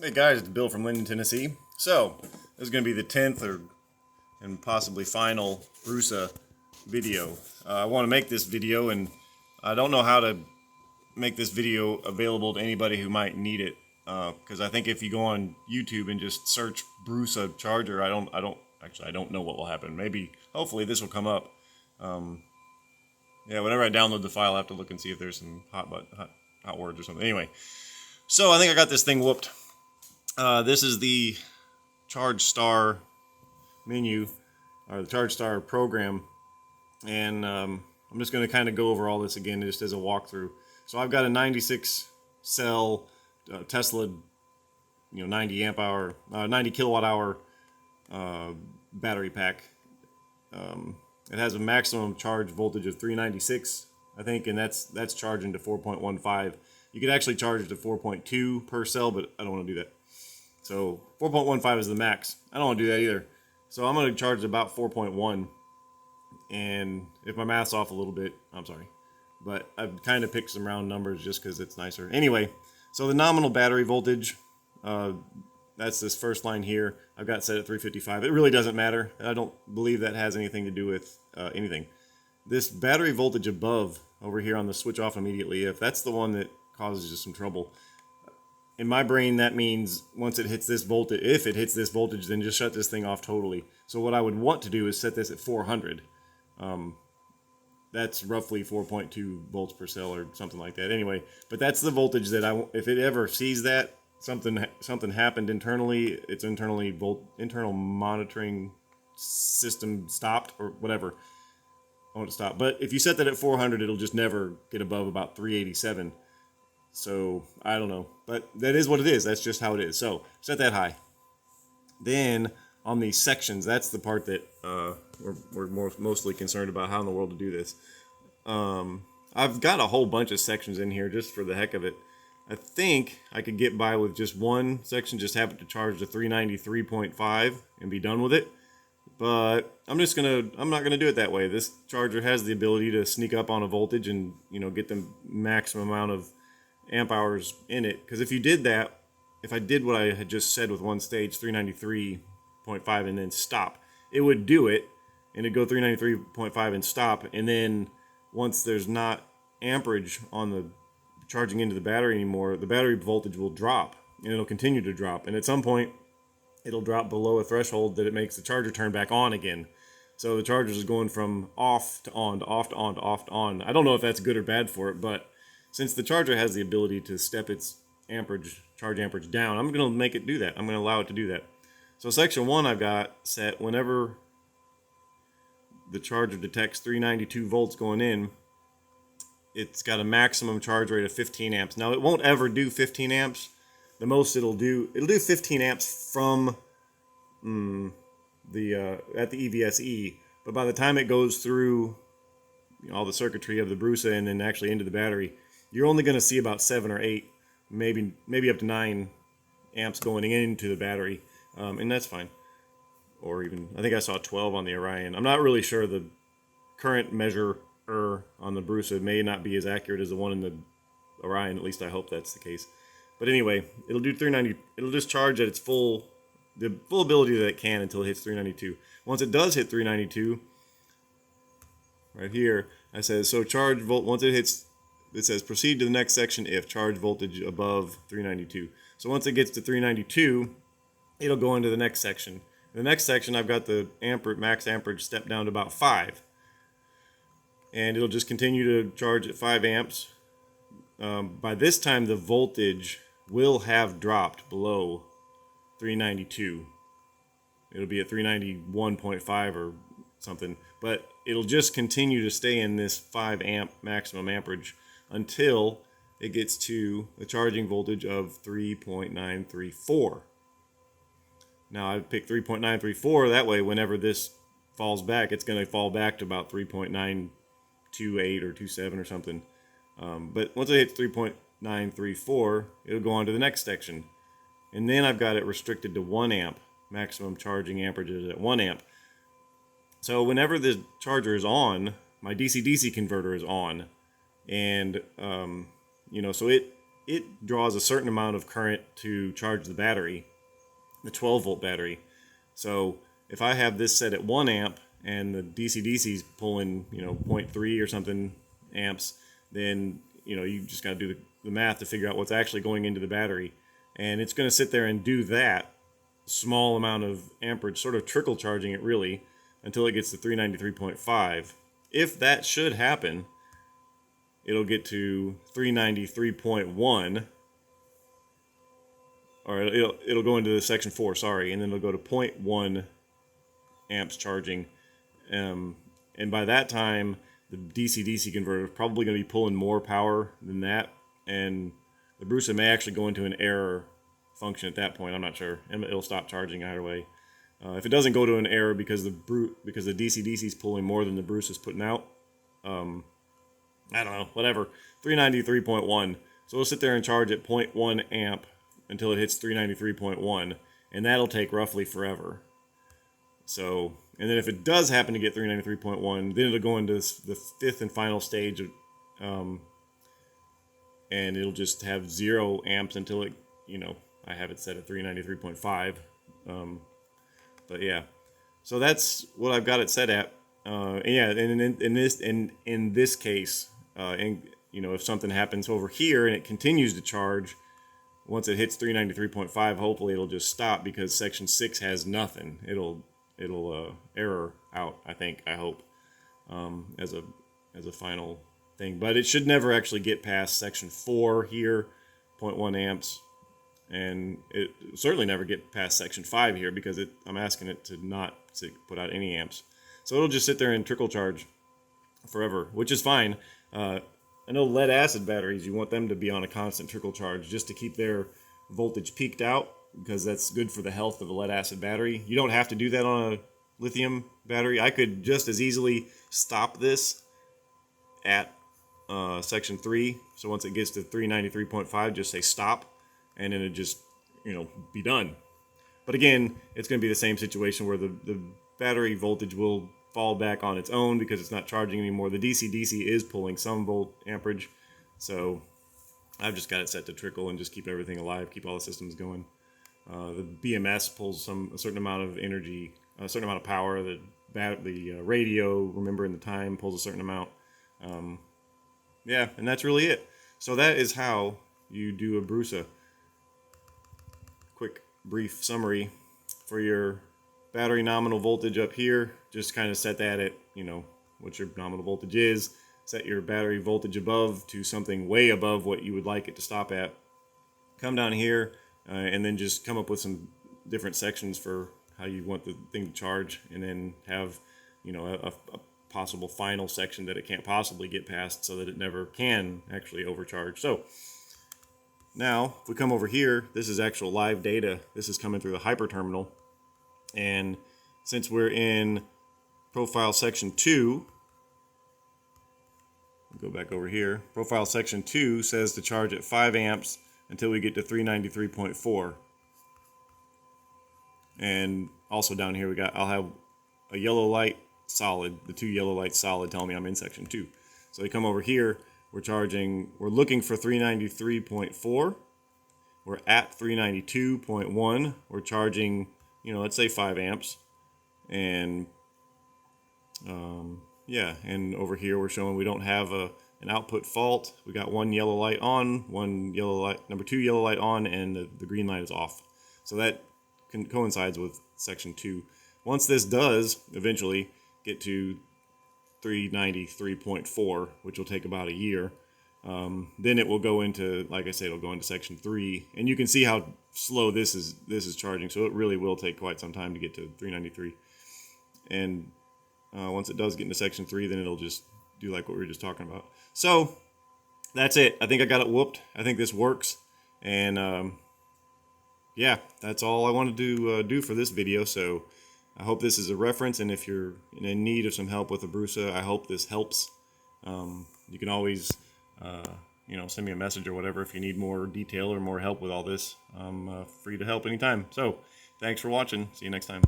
Hey guys, it's Bill from Linden, Tennessee. So, this is going to be the 10th and possibly final Brusa video. I want to make this video, and I don't know how to make this video available to anybody who might need it. Because I think if you go on YouTube and just search Brusa Charger, I don't know what will happen. Maybe, hopefully, this will come up. Yeah, whenever I download the file, I have to look and see if there's some hot words or something. Anyway, so I think I got this thing whooped. This is the Charge Star menu, or the Charge Star program, and I'm just going to kind of go over all this again just as a walkthrough. So I've got a 96 cell Tesla, 90 amp hour, 90 kilowatt hour battery pack. It has a maximum charge voltage of 396, I think, and that's charging to 4.15. You could actually charge it to 4.2 per cell, but I don't want to do that. So 4.15 is the max. I don't want to do that either. So I'm going to charge it about 4.1. And if my math's off a little bit, I'm sorry. But I've kind of picked some round numbers just because it's nicer. Anyway, so the nominal battery voltage, that's this first line here. I've got set at 355. It really doesn't matter. I don't believe that has anything to do with anything. This battery voltage above, over here on the switch off immediately, if that's the one that causes you some trouble, in my brain, that means once it hits this voltage, if it hits this voltage, then just shut this thing off totally. So what I would want to do is set this at 400. That's roughly 4.2 volts per cell or something like that. Anyway, but that's the voltage that if it ever sees that, something happened internally, its internal monitoring system stopped or whatever. I want to stop. But if you set that at 400, it'll just never get above about 387. So I don't know, but that is what it is. That's just how it is. So set that high. Then on these sections, that's the part that we're mostly concerned about, how in the world to do this. I've got a whole bunch of sections in here just for the heck of it. I think I could get by with just one section, just have it to charge to 393.5 and be done with it. But I'm not gonna do it that way. This charger has the ability to sneak up on a voltage and get the maximum amount of amp hours in it. Because if you did that, if I did what I had just said with one stage, 393.5, and then stop, it would do it, and it'd go 393.5 and stop, and then once there's not amperage on the charging into the battery anymore, the battery voltage will drop, and it'll continue to drop, and at some point it'll drop below a threshold that it makes the charger turn back on again. So the charger is going from off to on to off to on to off to on. I don't know if that's good or bad for it, but since the charger has the ability to step its charge amperage down, I'm going to make it do that. I'm going to allow it to do that. So section 1 I've got set whenever the charger detects 392 volts going in, it's got a maximum charge rate of 15 amps. Now it won't ever do 15 amps. The most it'll do 15 amps from at the EVSE, but by the time it goes through all the circuitry of the Brusa and then actually into the battery, you're only going to see about 7 or 8, maybe up to 9 amps going into the battery, and that's fine. Or even, I think I saw 12 on the Orion. I'm not really sure. The current measurer on the Brusa may not be as accurate as the one in the Orion. At least I hope that's the case. But anyway, it'll do 390. It'll just charge at its the full ability that it can until it hits 392. Once it does hit 392, right here, I says so charge volt. Once it hits, it says proceed to the next section if charge voltage above 392. So once it gets to 392, it'll go into the next section. In the next section, I've got the max amperage step down to about 5. And it'll just continue to charge at 5 amps. By this time, the voltage will have dropped below 392. It'll be at 391.5 or something. But it'll just continue to stay in this 5 amp maximum amperage until it gets to the charging voltage of 3.934. Now I picked 3.934, that way whenever this falls back, it's going to fall back to about 3.928 or 27 or something. But once it hits 3.934, it'll go on to the next section. And then I've got it restricted to 1 amp. Maximum charging amperage is at 1 amp. So whenever the charger is on, my DC-DC converter is on. And, so it draws a certain amount of current to charge the battery, the 12 volt battery. So if I have this set at 1 amp and the DC-DC is pulling, you know, 0.3 or something amps, then, you know, you just got to do the math to figure out what's actually going into the battery. And it's going to sit there and do that small amount of amperage, sort of trickle charging it really, until it gets to 393.5. If that should happen, it'll get to 393.1, or it'll go into section 4, sorry, and then it'll go to 0.1 amps charging. And by that time, the DC-DC converter is probably going to be pulling more power than that, and the Brusa may actually go into an error function at that point. I'm not sure, and it'll stop charging either way. If it doesn't go to an error because the DC-DC is pulling more than the Brusa is putting out, I don't know, whatever, 393.1. So we'll sit there and charge at 0.1 amp until it hits 393.1, and that'll take roughly forever. So, and then if it does happen to get 393.1, then it'll go into the fifth and final stage of, and it'll just have 0 amps until it, you know, I have it set at 393.5. But yeah, so that's what I've got it set at. And yeah, and in this case, and you know, if something happens over here and it continues to charge, once it hits 393.5, hopefully it'll just stop because section 6 has nothing. It'll error out, I hope, as a final thing. But it should never actually get past section 4 here, 0.1 amps, and it certainly never get past section 5 here because I'm asking it to not put out any amps. So it'll just sit there and trickle charge forever, which is fine. I know lead acid batteries, you want them to be on a constant trickle charge just to keep their voltage peaked out, because that's good for the health of a lead acid battery. You don't have to do that on a lithium battery. I could just as easily stop this at section 3. So once it gets to 393.5, just say stop, and then it just, you know, be done. But again, it's going to be the same situation where the battery voltage will fall back on its own because it's not charging anymore. The DC-DC is pulling some volt amperage, so I've just got it set to trickle and just keep everything alive, keep all the systems going. The BMS pulls a certain amount of energy, a certain amount of power. The radio, remembering the time, pulls a certain amount. Yeah, and that's really it. So that is how you do a Brusa. Quick, brief summary for your battery nominal voltage up here. Just kind of set that at, you know, what your nominal voltage is. Set your battery voltage above to something way above what you would like it to stop at. Come down here and then just come up with some different sections for how you want the thing to charge, and then have, you know, a possible final section that it can't possibly get past so that it never can actually overcharge. So now if we come over here, this is actual live data. This is coming through the hyper terminal, and since we're in profile section 2, go back over here. Profile section 2 says to charge at 5 amps until we get to 393.4. And also down here I'll have a yellow light solid, the 2 yellow lights solid telling me I'm in section 2. So we come over here, we're looking for 393.4. We're at 392.1. We're charging, you know, let's say 5 amps. And yeah, and over here we're showing we don't have an output fault. We got one yellow light on, number 2 yellow light on, and the green light is off. So that coincides with section 2. Once this does eventually get to 393.4, which will take about a year, then it will go into, like I said, it'll go into section 3, and you can see how slow this is charging. So it really will take quite some time to get to 393. And once it does get into section 3, then it'll just do like what we were just talking about. So that's it. I think I got it whooped. I think this works. And yeah, that's all I wanted to do for this video. So I hope this is a reference, and if you're in need of some help with a Brusa, I hope this helps. You can always you know, send me a message or whatever if you need more detail or more help with all this. I'm free to help anytime. So thanks for watching. See you next time.